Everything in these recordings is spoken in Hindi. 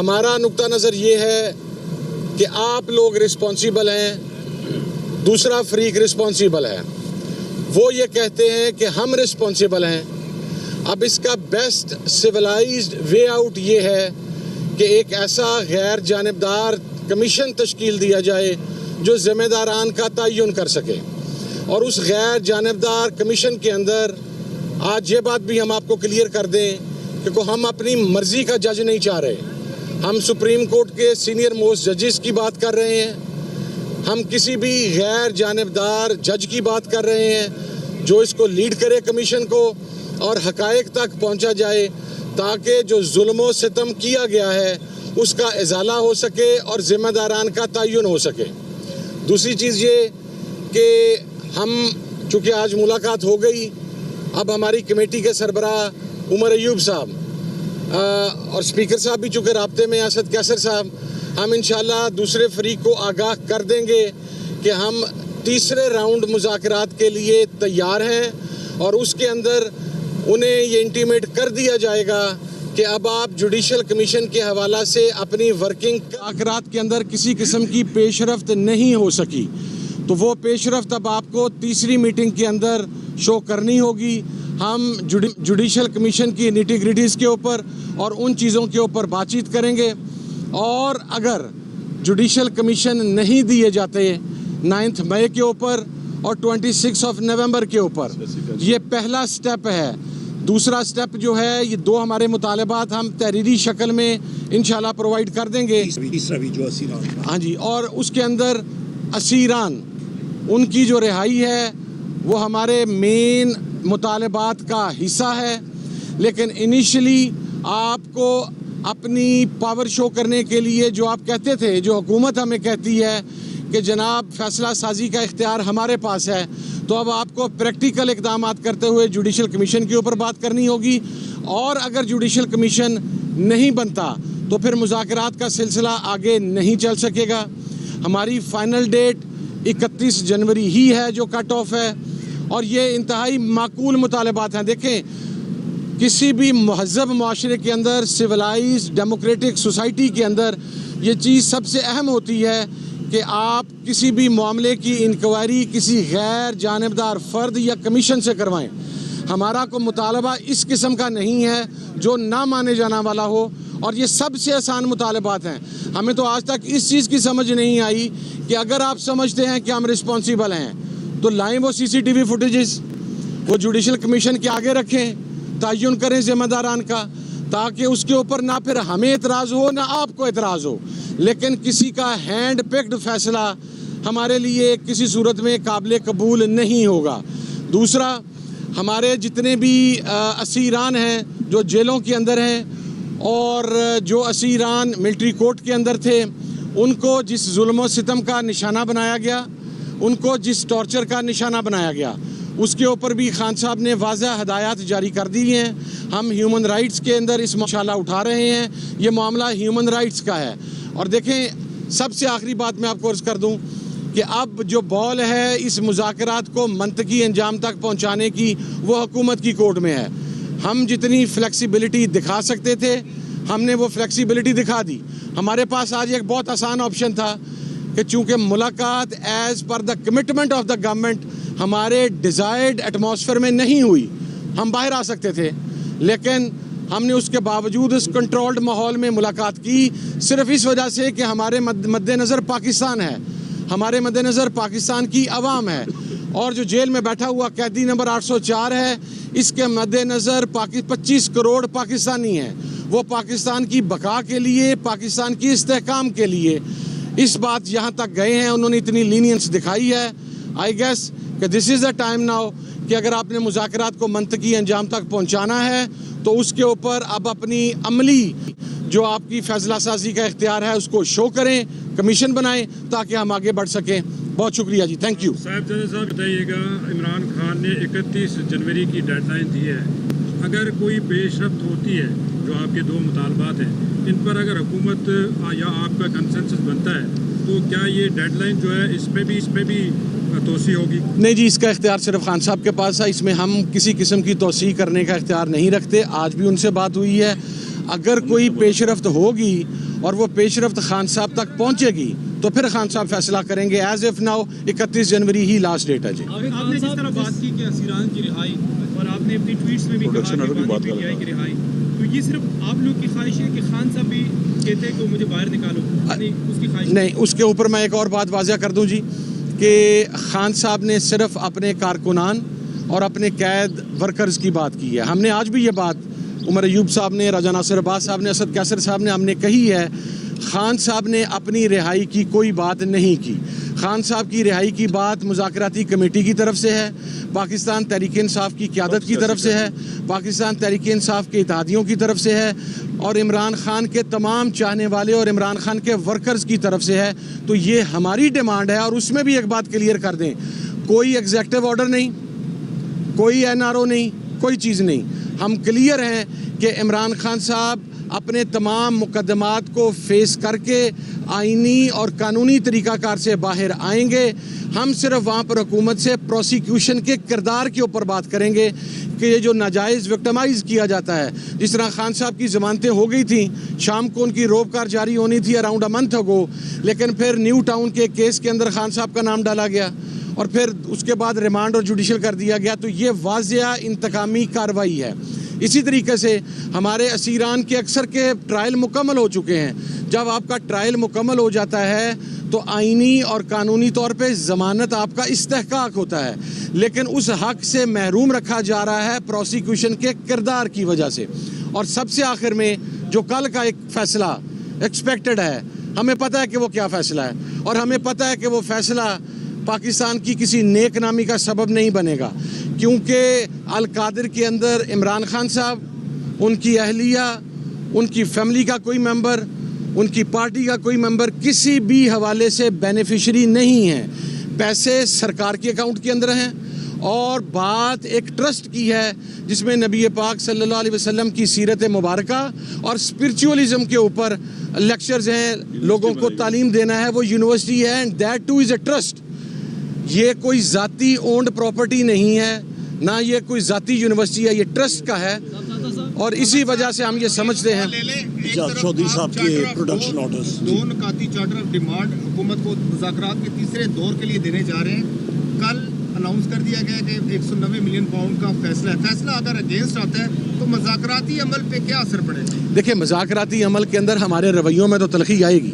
हमारा नुक्ता नज़र ये है कि आप लोग रिस्पॉन्सिबल हैं, दूसरा फरीक रिस्पॉन्सिबल है। वो ये कहते हैं कि हम रिस्पॉन्सिबल हैं। अब इसका बेस्ट सिविलाइज्ड वे आउट ये है कि एक ऐसा गैर जानिबदार कमीशन तश्कील दिया जाए जो ज़िम्मेदारान का तयन कर सके, और उस गैर जानिबदार कमीशन के अंदर आज ये बात भी हम आपको क्लियर कर दें कि हम अपनी मर्ज़ी का जज नहीं चाह रहे। हम सुप्रीम कोर्ट के सीनियर मोस्ट जजेस की बात कर रहे हैं, हम किसी भी गैर जानिबदार जज की बात कर रहे हैं जो इसको लीड करे कमीशन को और हक़ाइक़ तक पहुंचा जाए, ताकि जो जुल्म व सितम किया गया है उसका इजाला हो सके और ज़िम्मेदारान का तयन हो सके। दूसरी चीज़ ये कि हम चूँकि आज मुलाकात हो गई, अब हमारी कमेटी के सरबराह उमर अयूब साहब और स्पीकर साहब भी चूँकि राब्ते में असद कैसर साहब, हम इंशाल्लाह दूसरे फरीक को आगाह कर देंगे कि हम तीसरे राउंड मुज़ाकरात के लिए तैयार हैं, और उसके अंदर उन्हें ये इंटीमेट कर दिया जाएगा कि अब आप जुडिशल कमीशन के हवाला से अपनी वर्किंग मुज़ाकरात के अंदर किसी किस्म की पेशरफ्त नहीं हो सकी, तो वो पेशरफ्त अब आपको तीसरी मीटिंग के अंदर शो करनी होगी। हम जुडिशल कमीशन की निटी-ग्रिटीज़ के ऊपर और उन चीज़ों के ऊपर बातचीत करेंगे, और अगर जुडिशल कमीशन नहीं दिए जाते 9 मई के ऊपर और 26 नवंबर के ऊपर, ये पहला स्टेप है। दूसरा स्टेप जो है, ये दो हमारे मुतालबात हम तहरीरी शक्ल में इंशाल्लाह प्रोवाइड कर देंगे। तीसरा भी जो असीरान, हाँ जी, और उसके अंदर असीरान उनकी जो रिहाई है वो हमारे मेन मुतालबात का हिस्सा है, लेकिन इनिशियली आपको अपनी पावर शो करने के लिए जो आप कहते थे, जो हुकूमत हमें कहती है कि जनाब फैसला साजी का इख्तियार हमारे पास है, तो अब आपको प्रैक्टिकल इक़दामात करते हुए जुडिशल कमीशन के ऊपर बात करनी होगी, और अगर जुडिशल कमीशन नहीं बनता तो फिर मुज़ाकरात का सिलसिला आगे नहीं चल सकेगा। हमारी फ़ाइनल डेट 31 जनवरी ही है जो कट ऑफ है, और ये इंतहाई माकूल मुतालबात हैं। देखें, किसी भी महज़ब मुआशरे के अंदर, सिविलाइज्ड डेमोक्रेटिक सोसाइटी के अंदर ये चीज़ सबसे अहम होती है कि आप किसी भी मामले की इंक्वायरी किसी गैर जानिबदार फ़र्द या कमीशन से करवाएं। हमारा को मुतालबा इस किस्म का नहीं है जो ना माने जाना वाला हो, और ये सबसे आसान मुतालबात हैं। हमें तो आज तक इस चीज़ की समझ नहीं आई कि अगर आप समझते हैं कि हम रिस्पॉन्सिबल हैं तो लाएं वो CCTV फुटेजेस, वो जुडिशल कमीशन के आगे रखें, तयन करें ज़िम्मेदारान का, ताकि उसके ऊपर ना फिर हमें एतराज़ हो ना आपको एतराज़ हो, लेकिन किसी का हैंड पिक्ड फैसला हमारे लिए किसी सूरत में काबिल कबूल नहीं होगा। दूसरा, हमारे जितने भी असीरान हैं जो जेलों के अंदर हैं, और जो असीरान मिलिट्री कोर्ट के अंदर थे, उनको जिस जुल्म सितम का निशाना बनाया गया, उनको जिस टॉर्चर का निशाना बनाया गया, उसके ऊपर भी खान साहब ने वाज़ह हदायत जारी कर दी हैं। हम ह्यूमन राइट्स के अंदर इस मशाला उठा रहे हैं, ये मामला ह्यूमन राइट्स का है। और देखें, सबसे आखिरी बात मैं आपको अर्ज़ कर दूं कि अब जो बॉल है इस मुज़ाकरात को मंतकी अंजाम तक पहुंचाने की, वो हुकूमत की कोर्ट में है। हम जितनी फ्लेक्सिबिलिटी दिखा सकते थे, हमने वो फ्लेक्सिबिलिटी दिखा दी। हमारे पास आज एक बहुत आसान ऑप्शन था कि चूँकि मुलाकात as per the commitment of the government हमारे डिज़ायर्ड एटमॉस्फेयर में नहीं हुई, हम बाहर आ सकते थे, लेकिन हमने उसके बावजूद उस कंट्रोल्ड माहौल में मुलाकात की, सिर्फ इस वजह से कि हमारे मद्देनज़र पाकिस्तान है, हमारे मद्देनज़र पाकिस्तान की आवाम है, और जो जेल में बैठा हुआ कैदी नंबर 804 है, इसके मद्देनज़र 25 करोड़ पाकिस्तानी हैं। वो पाकिस्तान की बका के लिए, पाकिस्तान की इस्तेहकाम के लिए इस बात यहाँ तक गए हैं, उन्होंने इतनी लीनियंस दिखाई है। आई गेस कि this is the time now कि अगर आपने मुज़ाकरात को मंतकी अंजाम तक पहुँचाना है तो उसके ऊपर अब अपनी अमली जो आपकी फैसला साजी का इख्तियार है उसको शो करें, कमीशन बनाएं, ताकि हम आगे बढ़ सकें। बहुत शुक्रिया जी, थैंक यू। साहब बताइएगा, इमरान खान ने 31 जनवरी की डेडलाइन दी है, अगर कोई पेशरफ्त होती है जो आपके दो मुतालबात हैं, इन पर अगर हुकूमत या आपका कंसेंसस बनता है तो क्या ये डेडलाइन जो है इस पे भी तोसी होगी? नहीं जी, इसका इख्तियार सिर्फ खान साहब के पास है, इसमें हम किसी किस्म की तोसी करने का इख्तियार नहीं रखते। आज भी उनसे बात हुई है, अगर कोई पेशरफ्त होगी और वो पेशरफ्त खान साहब तक पहुंचेगी तो फिर खान साहब फैसला करेंगे। एज इफ नाउ 31 जनवरी ही लास्ट डेट है जी। आपने जिस तरह बात की कि असीरान की रिहाई और आपने अपनी ट्वीट्स में भी कहा कि बानी पीटीआई की रिहाई, तो ये सिर्फ आप लोग की ख्वाहिश है कि खान साहब भी कहते हैं कि मुझे बाहर निकालो, उसकी ख्वाहिश नहीं? उसके ऊपर मैं एक और बात वाज़ह कर दूं जी कि खान साहब ने सिर्फ अपने कारकुनान और अपने कैद वर्कर्स की बात की है। हमने आज भी ये बात उमर अयूब साहब ने, राजा नासिर अब्बास साहब ने, असद कैसर साहब ने हमने कही है। खान साहब ने अपनी रिहाई की कोई बात नहीं की। खान साहब की रिहाई की बात मुज़ाकराती कमेटी की तरफ से है, पाकिस्तान तहरीक इंसाफ की क़यादत की तरफ से है, पाकिस्तान तहरीक इंसाफ के इत्तेहादियों की तरफ से है और इमरान खान के तमाम चाहने वाले और इमरान खान के वर्कर्स की तरफ से है। तो ये हमारी डिमांड है। और उसमें भी एक बात क्लियर कर दें, कोई एग्जेक्टिव ऑर्डर नहीं, कोई NRO नहीं, कोई चीज़ नहीं। हम क्लियर हैं कि इमरान खान साहब अपने तमाम मुकदमात को फेस करके आइनी और कानूनी तरीक़ाकार से बाहर आएंगे। हम सिर्फ वहाँ पर हुकूमत से प्रोसिक्यूशन के किरदार के ऊपर बात करेंगे कि ये जो नाजायज़ विक्टिमाइज़ किया जाता है, जिस तरह खान साहब की ज़मानतें हो गई थी, शाम को उनकी रोबकार जारी होनी थी अराउंड अ मंथ अगो, लेकिन फिर न्यू टाउन के केस के अंदर खान साहब का नाम डाला गया और फिर उसके बाद रिमांड और जुडिशल कर दिया गया। तो ये वाज़िया इंतकामी कार्रवाई है। इसी तरीके से हमारे असीरान के अक्सर के ट्रायल मुकम्मल हो चुके हैं। जब आपका ट्रायल मुकम्मल हो जाता है तो आइनी और कानूनी तौर पे ज़मानत आपका इस्तेहकाक होता है, लेकिन उस हक से महरूम रखा जा रहा है प्रोसिक्यूशन के किरदार की वजह से। और सबसे आखिर में जो कल का एक फ़ैसला एक्सपेक्टेड है, हमें पता है कि वो क्या फ़ैसला है और हमें पता है कि वो फ़ैसला पाकिस्तान की किसी नेक नामी का सबब नहीं बनेगा, क्योंकि अल कादिर के अंदर इमरान खान साहब, उनकी अहलिया, उनकी फैमिली का कोई मेंबर, उनकी पार्टी का कोई मेंबर किसी भी हवाले से बेनिफिशरी नहीं है। पैसे सरकार के अकाउंट के अंदर हैं और बात एक ट्रस्ट की है जिसमें नबी पाक सल्लल्लाहु अलैहि वसल्लम की सीरत मुबारका और स्पिरिचुअलिज्म के ऊपर लेक्चर्स हैं, लोगों को तालीम देना है, वो यूनिवर्सिटी है and that two is a trust. ये कोई ज़ाती ओन्ड प्रॉपर्टी नहीं है, ना ये कोई ज़ाती यूनिवर्सिटी है, ये ट्रस्ट का है। और इसी वजह से हम ये समझते हैं चौधरी साहब के प्रोडक्शन ऑर्डर्स, दो नकाती चार्टर ऑफ डिमांड हुकूमत को मुज़ाकरात के तीसरे दौर के लिए देने जा रहे हैं। कल अनाउंस कर दिया गया कि 190 मिलियन पाउंड का फैसला है। फैसला अगर अगेंस्ट आता है तो मुज़ाकराती अमल पे क्या असर पड़ेगा? देखिए, मुज़ाकराती अमल के अंदर हमारे रवैयों में तो तलखी आएगी।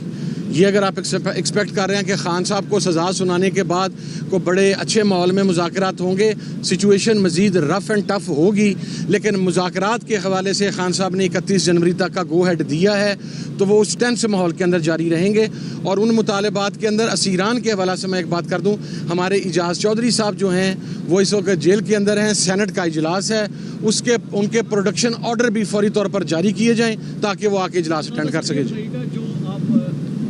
ये अगर आप एक्सपेक्ट कर रहे हैं कि खान साहब को सज़ा सुनाने के बाद को बड़े अच्छे माहौल में मुज़ाकरात होंगे, सिचुएशन मज़ीद रफ़ एंड टफ़ होगी, लेकिन मुज़ाकरात के हवाले से खान साहब ने 31 जनवरी तक का गो हेड दिया है, तो वो उस टेंस माहौल के अंदर जारी रहेंगे। और उन मुतालबात के अंदर असीरान के हवाले से मैं एक बात कर दूँ, हमारे इजाज़ चौधरी साहब जो हैं वो इस वक्त जेल के अंदर हैं, सेनेट का इजलास है, उनके प्रोडक्शन ऑर्डर भी फौरी तौर पर जारी किए जाएँ ताकि वो आके इजलास अटेंड कर सके। जो आप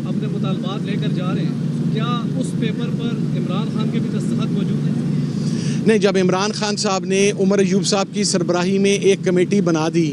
अपने मुतालबात लेकर जा रहे हैं, क्या उस पेपर पर इमरान खान के भी दस्तखत मौजूद हैं? नहीं, जब इमरान खान साहब ने उमर अयूब साहब की सरबराही में एक कमेटी बना दी,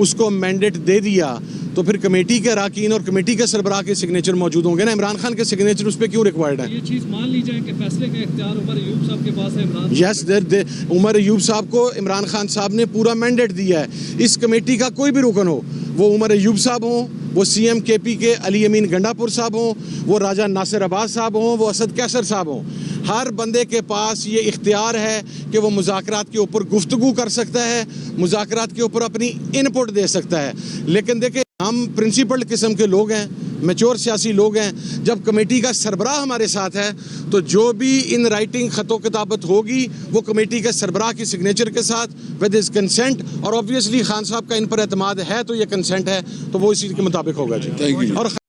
उसको मैंडेट दे दिया, तो फिर कमेटी के अरकान और कमेटी के सरबराह के सिग्नेचर मौजूद होंगे ना। इमरान खान के सिग्नेचर उस पर क्यों रिक्वायर्ड है? ये चीज़ मान ली जाए कि फैसले का इख्तियार उमर अयूब साहब के पास है। इमरान यस, उमर अयूब साहब को इमरान खान साहब ने पूरा मैंडेट दिया है। इस कमेटी का कोई भी रुकन हो, वो उमर अयूब साहब हों, वो CM KP के अली अमीन गंडापुर साहब हों, वो राजा नासिर अब्बास साहब हों, वो असद कैसर साहब हों, हर बंदे के पास ये इख्तियार है कि वो मुज़ाकरात के ऊपर गुफ्तगू कर सकता है, मुज़ाकरात के ऊपर अपनी इनपुट दे सकता है। लेकिन देखें, हम प्रिंसिपल्ड किस्म के लोग हैं, मैच्योर सियासी लोग हैं। जब कमेटी का सरबराह हमारे साथ है तो जो भी इन राइटिंग ख़तो किताबत होगी वो कमेटी के सरबराह की सिग्नेचर के साथ विद हिज कंसेंट, और ऑब्वियसली खान साहब का इन पर एतमाद है तो ये कंसेंट है, तो वो इसी के मुताबिक होगा जी। Thank you. और